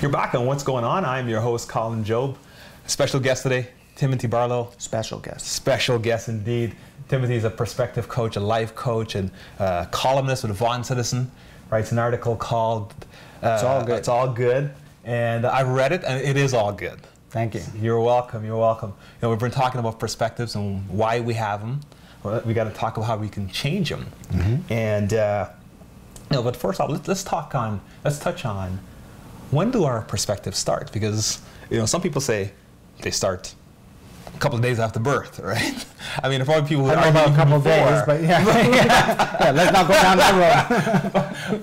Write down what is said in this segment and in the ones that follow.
You're back on What's Going On. I'm your host, Colin Jobe. Special guest today, Timothy Barlow. Special guest. Special guest indeed. Timothy is a perspective coach, a life coach, and columnist with Vaughan Citizen. Writes an article called It's All Good. It's All Good. And I read it, and it is all good. Thank you. You're welcome. You're welcome. You know, we've been talking about perspectives and why we have them. Well, we got to talk about how we can change them. Mm-hmm. And but first off, let's touch on when do our perspectives start? Because some people say they start a couple of days after birth, right? I mean, probably people who I don't know about a couple of days, but yeah. Yeah, let's not go down that road.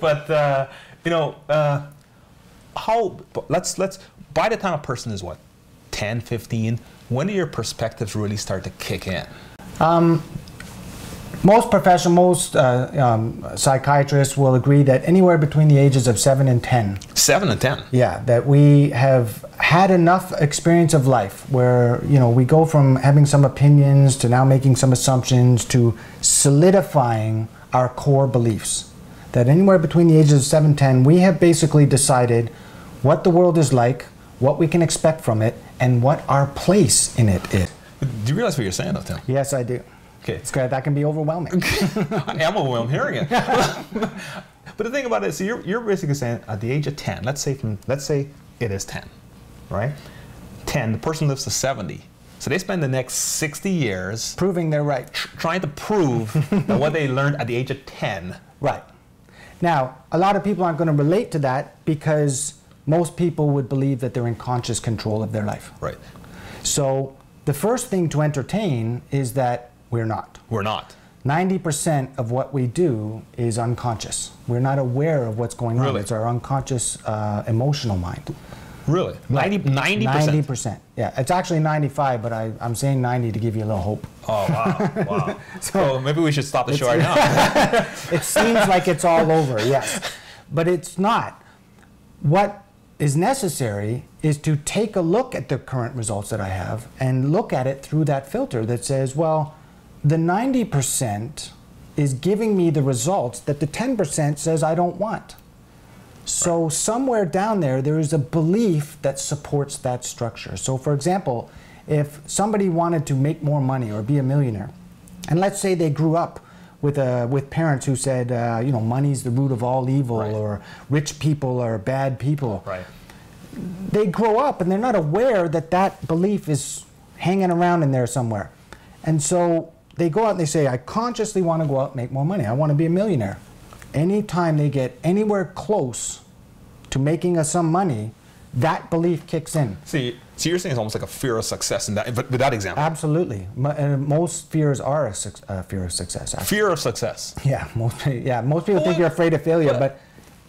But let's by the time a person is what, 10, 15, when do your perspectives really start to kick in? Most psychiatrists will agree that anywhere between the ages of 7 and 10. 7 and 10? Yeah, that we have had enough experience of life where, we go from having some opinions to now making some assumptions to solidifying our core beliefs. That anywhere between the ages of 7 and 10, we have basically decided what the world is like, what we can expect from it, and what our place in it is. Do you realize what you're saying, though, Tim? Yes, I do. Okay. It's good. That can be overwhelming. I am overwhelmed hearing it. But the thing about it is, so you're basically saying at the age of 10, let's say it is 10, right? 10, the person lives to 70. So they spend the next 60 years proving they're right. Trying to prove that what they learned at the age of 10. Right. Now, a lot of people aren't going to relate to that because most people would believe that they're in conscious control of their life. Right. So the first thing to entertain is that we're not. We're not. 90% of what we do is unconscious. We're not aware of what's going on. Really? It's our unconscious emotional mind. Really? Right. 90%? 90%. Yeah, it's actually 95, but I'm saying 90 to give you a little hope. Oh, wow. Wow. So maybe we should stop the show right now. It seems like it's all over, yes. But it's not. What is necessary is to take a look at the current results that I have and look at it through that filter that says, well, the 90% is giving me the results that the 10% says I don't want. So right. Somewhere down there is a belief that supports that structure. So for example, if somebody wanted to make more money or be a millionaire, and let's say they grew up with parents who said, money's the root of all evil, right. Or rich people are bad people. Right. They grow up and they're not aware that that belief is hanging around in there somewhere. And so they go out and they say, I consciously want to go out and make more money. I want to be a millionaire. Anytime they get anywhere close to making some money, that belief kicks in. See, so you're saying it's almost like a fear of success with that example. Absolutely. Most fears are a fear of success. Actually. Fear of success. Yeah, most people think you're afraid of failure, but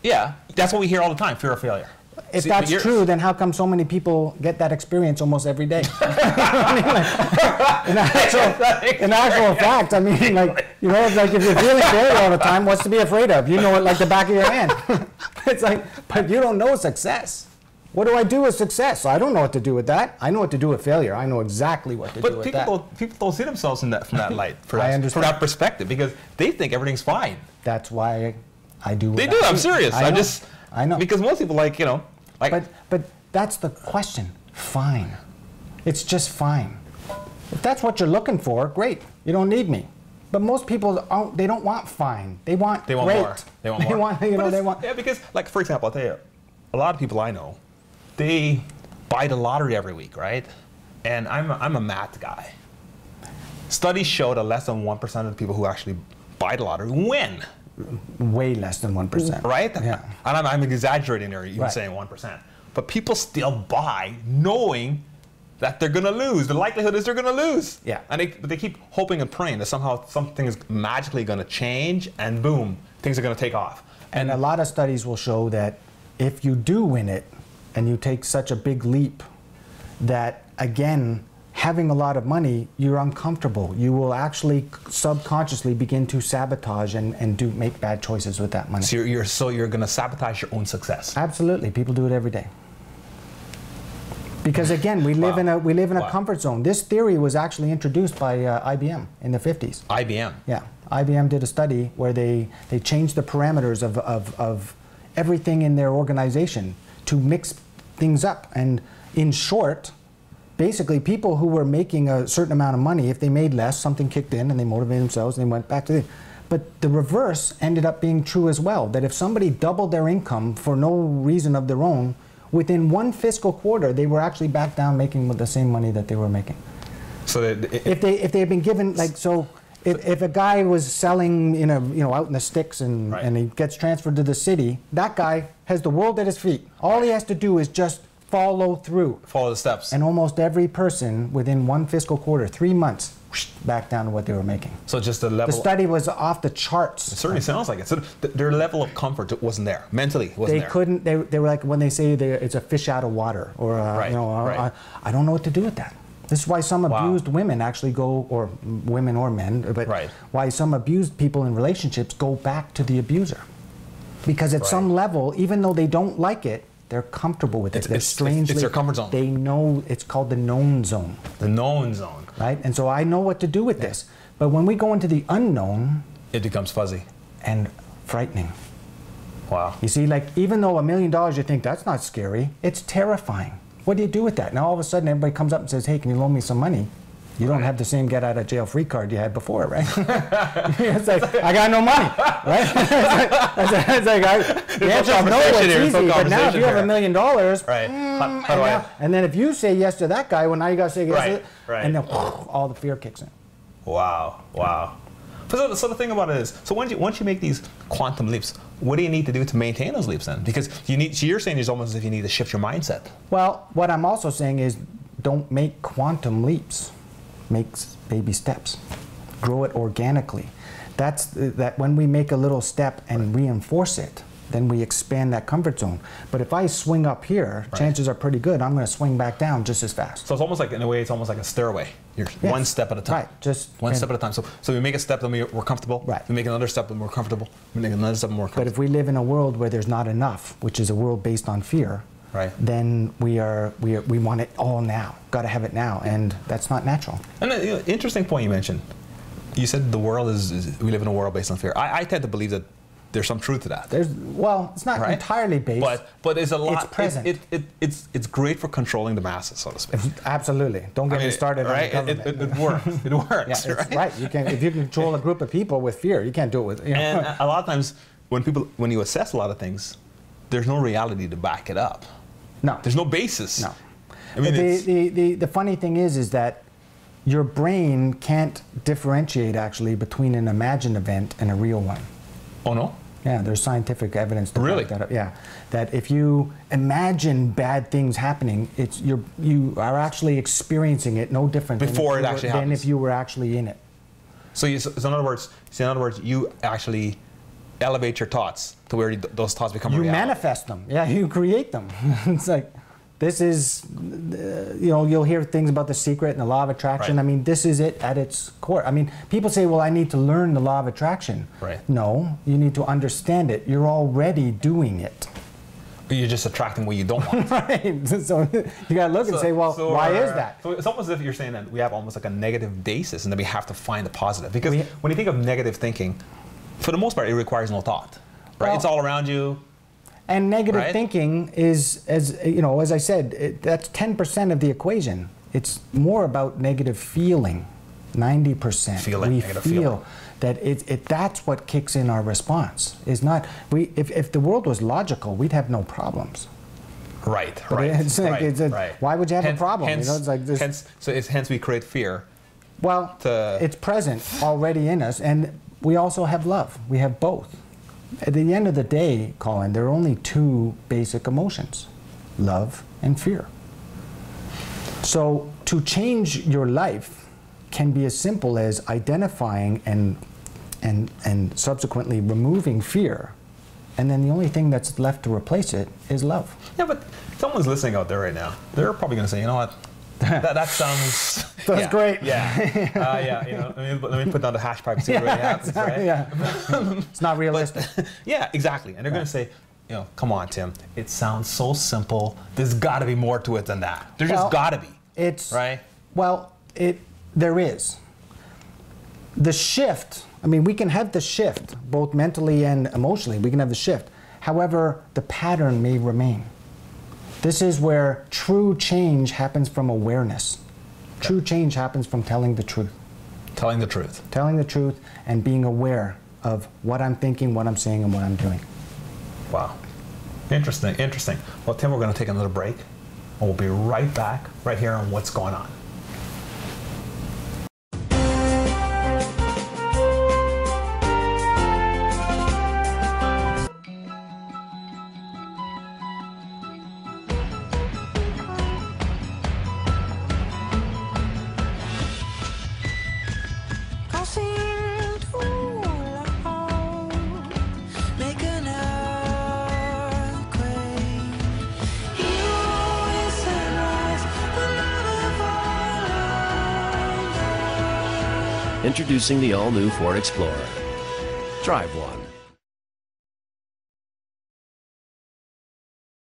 yeah, that's what we hear all the time, fear of failure. If that's true, then how come so many people get that experience almost every day? In actual fact, I mean, it's like if you're feeling failure all the time, what's to be afraid of? You know it like the back of your hand. It's like, but you don't know success. What do I do with success? I don't know what to do with that. I know what to do with failure. I know exactly what to do with that. But people don't see themselves from that light, from that perspective, because they think everything's fine. That's why I do what They do. I'm serious. I know. Because most people But that's the question. Fine. It's just fine. If that's what you're looking for, great. You don't need me. But most people they don't want fine. They want great. More. They want more. They want. Yeah, because for example, I'll tell you, a lot of people I know, they buy the lottery every week, right? And I'm a math guy. Studies show that less than 1% of the people who actually buy the lottery win. Way less than 1%. Right? Yeah. And I'm exaggerating there, even saying 1%. But people still buy knowing that they're going to lose. The likelihood is they're going to lose. Yeah. And they keep hoping and praying that somehow something is magically going to change and boom, things are going to take off. And a lot of studies will show that if you do win it and you take such a big leap that, again, having a lot of money, you're uncomfortable. You will actually subconsciously begin to sabotage and make bad choices with that money. So you're going to sabotage your own success. Absolutely. People do it every day. Because again, we live in a comfort zone. This theory was actually introduced by IBM in the 50s. IBM? Yeah. IBM did a study where they changed the parameters of everything in their organization to mix things up. And in short, basically people who were making a certain amount of money, if they made less, something kicked in and they motivated themselves and they went back to the... But the reverse ended up being true as well, that if somebody doubled their income for no reason of their own, within one fiscal quarter, they were actually back down making the same money that they were making. So if they had been given, like, so if a guy was selling out in the sticks and he gets transferred to the city, that guy has the world at his feet. All he has to do is just follow through. Follow the steps. And almost every person within one fiscal quarter, 3 months, back down to what they were making. So just the level... The study was off the charts. It certainly sounds like it. So their level of comfort wasn't there. Mentally, it wasn't there. They couldn't, they were like, when they say it's a fish out of water, or, I don't know what to do with that. This is why some abused women actually go, or women or men, but why some abused people in relationships go back to the abuser. Because at some level, even though they don't like it, they're comfortable with it. They're strangely... It's their comfort zone. They know, it's called the known zone. The known zone. Right? And so I know what to do with this. But when we go into the unknown... It becomes fuzzy. And frightening. Wow. You see, like, even though $1 million, you think, that's not scary, it's terrifying. What do you do with that? Now all of a sudden everybody comes up and says, hey, can you loan me some money? You don't have the same get out of jail free card you had before, right? It's like, I got no money, right? it's like the answer is no, it's easy, but now if you have $1 million, and then if you say yes to that guy, well, now you got to say yes to it, and then all the fear kicks in. Wow, wow. So the thing about it is, so once you make these quantum leaps, what do you need to do to maintain those leaps then? Because you're saying it's almost as if you need to shift your mindset. Well, what I'm also saying is, don't make quantum leaps. Make baby steps. Grow it organically. That's that when we make a little step and reinforce it, then we expand that comfort zone. But if I swing up here, chances are pretty good I'm going to swing back down just as fast. So it's almost like, in a way, it's almost like a stairway. You're one step at a time. Right. Just one step at a time. So we make a step, then we're comfortable. Right. We make another step, then we're comfortable. We make another step, and we're comfortable. But if we live in a world where there's not enough, which is a world based on fear, then we want it all now. Got to have it now, and that's not natural. And interesting point you mentioned. You said the world we live in a world based on fear. I tend to believe that there's some truth to that. Well, it's not entirely based. But it's a lot. It's present. It's great for controlling the masses, so to speak. Absolutely. Don't get me started on the government. It works. It works. Yeah, right. You can, if you control a group of people with fear, you can't do it with. And a lot of times, when you assess a lot of things, there's no reality to back it up. No. There's no basis. No. I mean, the funny thing is that your brain can't differentiate actually between an imagined event and a real one. Oh no? Yeah, there's scientific evidence to back that up. Yeah, that if you imagine bad things happening, you are actually experiencing it no different than if you were actually in it. So in other words, you actually elevate your thoughts to where those thoughts become reality. You manifest them. Yeah, you create them. It's like, this is, you'll hear things about The Secret and the law of attraction. I mean, this is it at its core. I mean, people say, well, I need to learn the law of attraction. No, you need to understand it. You're already doing it. But you're just attracting what you don't want. Right. So you got to look and say, well, why is that? So it's almost as if you're saying that we have almost like a negative basis and then we have to find the positive. Because when you think of negative thinking, for the most part, it requires no thought. Right? Well, it's all around you. And negative thinking is, as I said, that's 10% of the equation. It's more about negative feeling. 90%. We feel that that's what kicks in our response. Is not if the world was logical, we'd have no problems. Right. Why would you have a problem? Hence we create fear. Well, it's present already in us, and we also have love. We have both. At the end of the day, Colin, there are only two basic emotions, love and fear. So to change your life can be as simple as identifying and subsequently removing fear. And then the only thing that's left to replace it is love. Yeah, but someone's listening out there right now. They're probably going to say, you know what? That sounds... That's great. Yeah. Let me put down the hash pipe and see what really happens, right? It's not realistic. Yeah, exactly. And they're going to say, come on, Tim. It sounds so simple. There's got to be more to it than that. There's just got to be. Right? Well, there is. The shift, I mean, we can have the shift, both mentally and emotionally. We can have the shift. However, the pattern may remain. This is where true change happens from awareness. True change happens from telling the truth. Telling the truth. Telling the truth and being aware of what I'm thinking, what I'm saying, and what I'm doing. Wow. Interesting, interesting. Well, Tim, we're going to take another break, and we'll be right back, right here on What's Going On. Introducing the all-new Ford Explorer. Drive one.